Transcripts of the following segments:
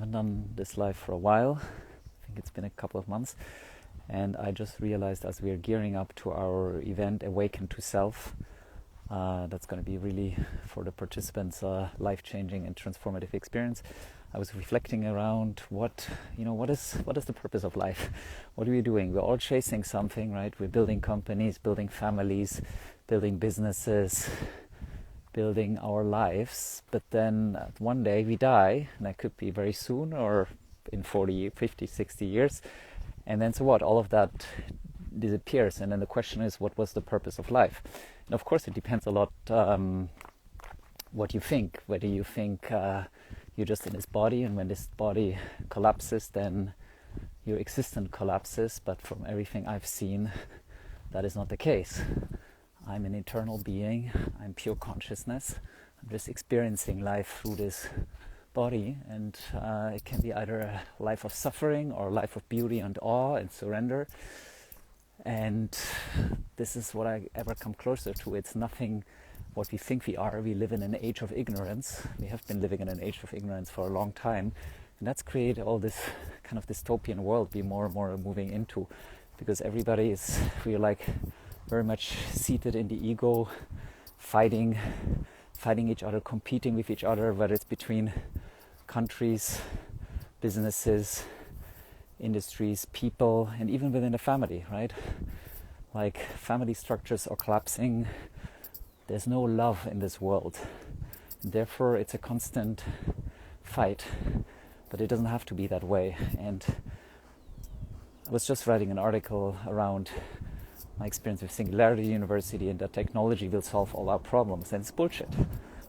haven't done this live for a while. I think it's been a couple of months. And I just realized as we are gearing up to our event, Awaken to Self, that's going to be really, for the participants, a life-changing and transformative experience. I was reflecting around what is the purpose of life? What are we doing? We're all chasing something, right? We're building companies, building families, building businesses, building our lives. But then one day we die, and that could be very soon or in 40, 50, 60 years. And then so what? All of that disappears. And then the question is, what was the purpose of life? And of course, it depends a lot what you think. Whether you think you're just in this body, and when this body collapses, then your existence collapses. But from everything I've seen, that is not the case. I'm an eternal being. I'm pure consciousness. I'm just experiencing life through this body, and it can be either a life of suffering or a life of beauty and awe and surrender. And this is what I ever come closer to. It's nothing what we think we are. We live in an age of ignorance. We have been living in an age of ignorance for a long time, and that's created all this kind of dystopian world we more and more are moving into, because we're like very much seated in the ego, fighting each other, competing with each other, whether it's between countries, businesses, industries, people, and even within the family, right? Like family structures are collapsing. There's no love in this world. Therefore, it's a constant fight, but it doesn't have to be that way. And I was just writing an article around my experience with Singularity University and that technology will solve all our problems, and it's bullshit.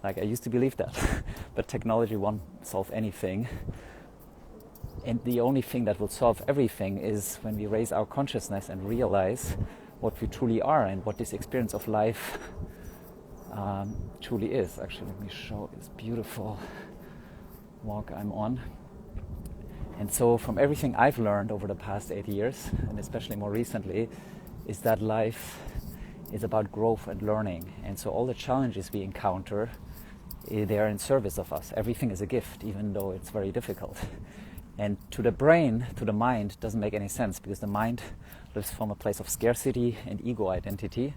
Like, I used to believe that, but technology won't solve anything. And the only thing that will solve everything is when we raise our consciousness and realize what we truly are and what this experience of life truly is. Actually, let me show this beautiful walk I'm on. And so from everything I've learned over the past 8 years, and especially more recently, is that life is about growth and learning. And so all the challenges we encounter, they are in service of us. Everything is a gift, even though it's very difficult. And to the brain, to the mind, doesn't make any sense, because the mind lives from a place of scarcity and ego identity,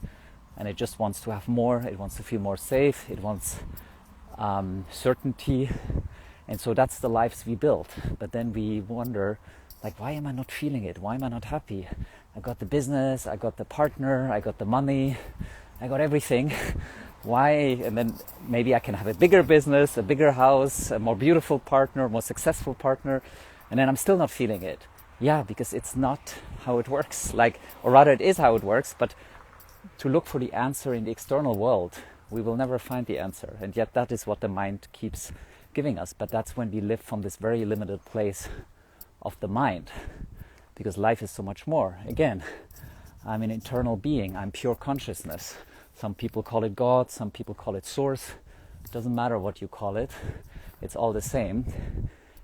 and it just wants to have more. It wants to feel more safe. It wants certainty. And so that's the lives we build. But then we wonder, like, why am I not feeling it? Why am I not happy? I got the business, I got the partner, I got the money, I got everything. Why? And then maybe I can have a bigger business, a bigger house, a more beautiful partner, a more successful partner, and then I'm still not feeling it. Yeah, because it's not how it works. Or rather, it is how it works, but to look for the answer in the external world, we will never find the answer. And yet that is what the mind keeps giving us. But that's when we live from this very limited place of the mind, because life is so much more. Again, I'm an eternal being. I'm pure consciousness. Some people call it God, some people call it Source. It doesn't matter what you call it. It's all the same.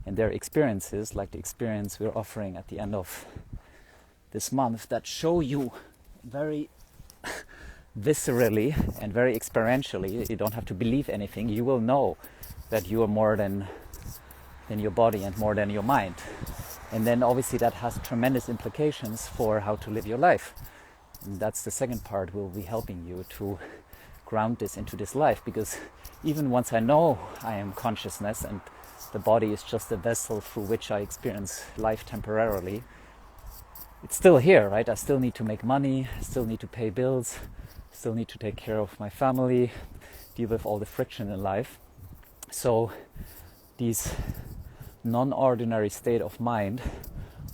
And there are experiences, like the experience we're offering at the end of this month, that show you very viscerally and very experientially. You don't have to believe anything. You will know that you are more than your body and more than your mind. And then obviously that has tremendous implications for how to live your life. And that's the second part. We'll be helping you to ground this into this life, because even once I know I am consciousness and the body is just a vessel through which I experience life temporarily, it's still here, right? I still need to make money, I still need to pay bills, still need to take care of my family, deal with all the friction in life. So these non-ordinary state of mind,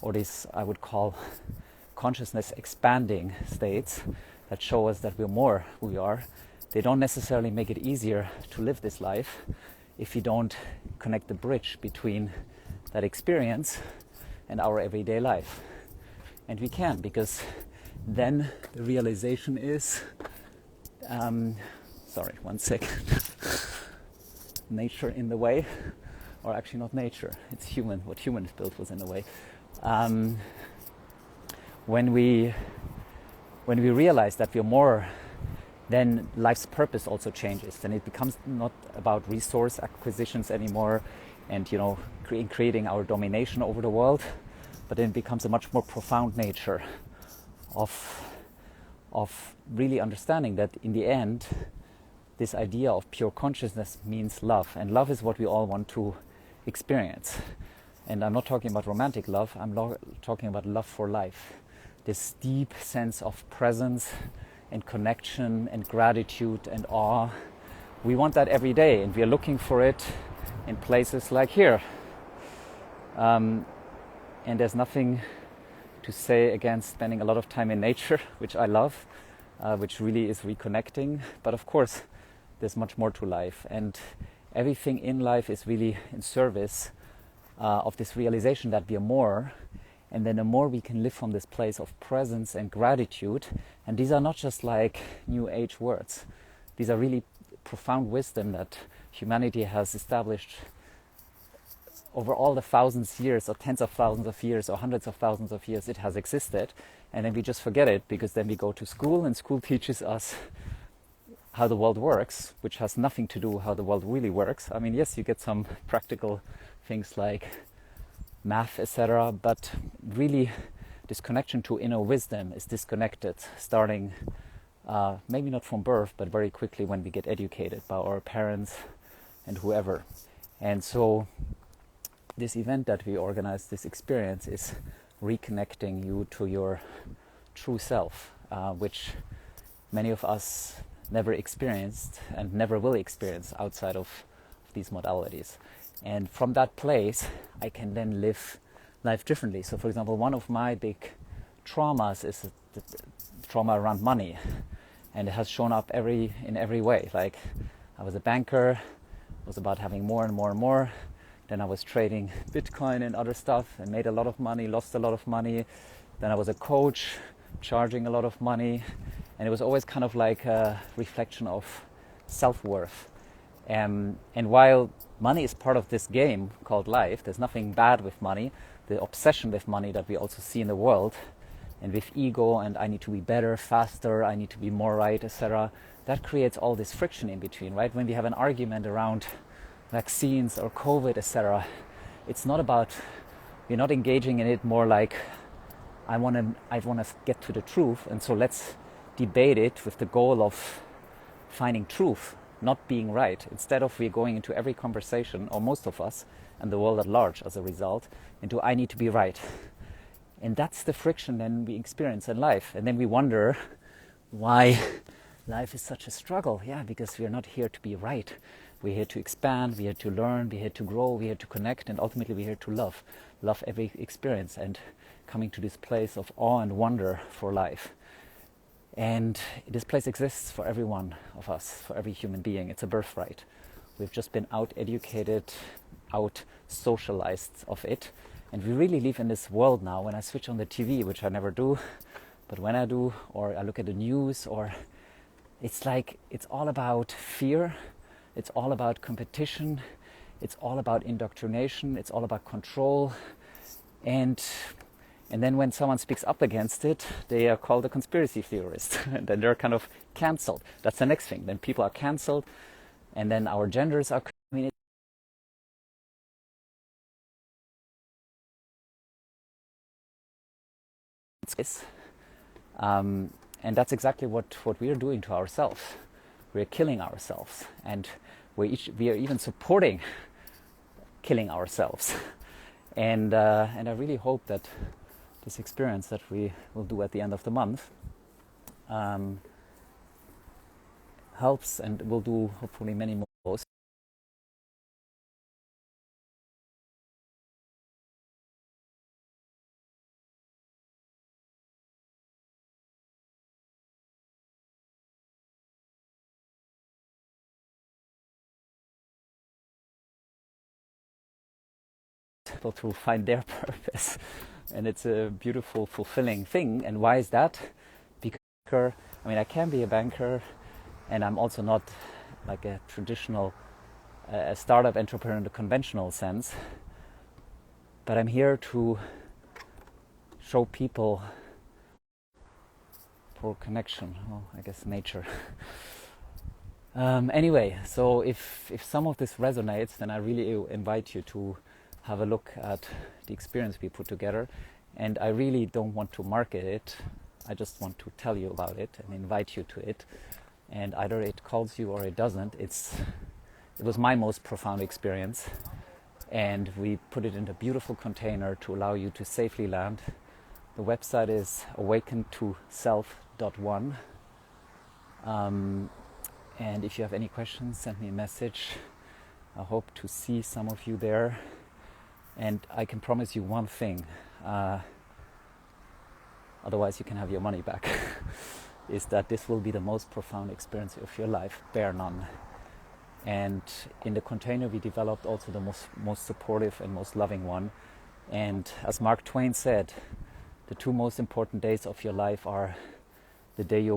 or this I would call consciousness expanding states that show us that we're more who we are, they don't necessarily make it easier to live this life if you don't connect the bridge between that experience and our everyday life. And we can, because then the realization is, sorry, one second, nature in the way, or actually not nature, it's human, what human built was in the way. When we realize that we're more, then life's purpose also changes. Then it becomes not about resource acquisitions anymore. and creating our domination over the world, but then it becomes a much more profound nature of really understanding that in the end, this idea of pure consciousness means love, and love is what we all want to experience. And I'm not talking about romantic love, I'm talking about love for life. This deep sense of presence and connection and gratitude and awe. We want that every day, and we are looking for it in places like here. And there's nothing to say against spending a lot of time in nature, which I love, which really is reconnecting. But of course, there's much more to life, and everything in life is really in service of this realization that we are more. And then the more we can live from this place of presence and gratitude, and these are not just like new age words, these are really profound wisdom that humanity has established over all the thousands of years, or tens of thousands of years, or hundreds of thousands of years it has existed. And then we just forget it, because then we go to school, and school teaches us how the world works, which has nothing to do with how the world really works. I mean, yes, you get some practical things like math, etc., but really this connection to inner wisdom is disconnected, starting maybe not from birth, but very quickly when we get educated by our parents and whoever. And so this event that we organize, this experience, is reconnecting you to your true self, which many of us never experienced and never will experience outside of these modalities. And from that place, I can then live life differently. So, for example, one of my big traumas is the trauma around money, and it has shown up in every way. Like, I was a banker, it was about having more and more and more. Then I was trading Bitcoin and other stuff and made a lot of money, lost a lot of money. Then I was a coach, charging a lot of money, and it was always kind of like a reflection of self-worth. And while money is part of this game called life, there's nothing bad with money. The obsession with money that we also see in the world, and with ego, and I need to be better, faster, I need to be more right, etc., that creates all this friction in between, right? When we have an argument around vaccines or COVID, etc., it's not about, we're not engaging in it more like, I want to get to the truth, and so let's debate it with the goal of finding truth, not being right. Instead of, we're going into every conversation, or most of us, and the world at large as a result, into I need to be right. And that's the friction then we experience in life. And then we wonder why life is such a struggle. Yeah, because we're not here to be right. We're here to expand, we're here to learn, we're here to grow, we're here to connect, and ultimately we're here to love. Love every experience, and coming to this place of awe and wonder for life. And this place exists for every one of us, for every human being. It's a birthright. We've just been out-educated, out-socialized of it. And we really live in this world now. When I switch on the TV, which I never do, but when I do, or I look at the news, or it's like, it's all about fear. It's all about competition. It's all about indoctrination. It's all about control. And then when someone speaks up against it, they are called a conspiracy theorist. And then they're kind of cancelled. That's the next thing. Then people are cancelled. And then our genders are... and that's exactly what we are doing to ourselves. We are killing ourselves. And we are even supporting killing ourselves. And I really hope that this experience that we will do at the end of the month helps, and we'll do hopefully many more. People to find their purpose, and it's a beautiful, fulfilling thing. And why is that? Because I can be a banker, and I'm also not like a traditional startup entrepreneur in the conventional sense, but I'm here to show people for connection, I guess nature, Anyway, so if some of this resonates, then I really invite you to have a look at the experience we put together. And I really don't want to market it. I just want to tell you about it and invite you to it. And either it calls you or it doesn't. It was my most profound experience. And we put it in a beautiful container to allow you to safely land. The website is awaken2self.one. And if you have any questions, send me a message. I hope to see some of you there. And I can promise you one thing, otherwise you can have your money back, is that this will be the most profound experience of your life, bar none. And in the container we developed also the most supportive and most loving one. And as Mark Twain said, the two most important days of your life are the day you're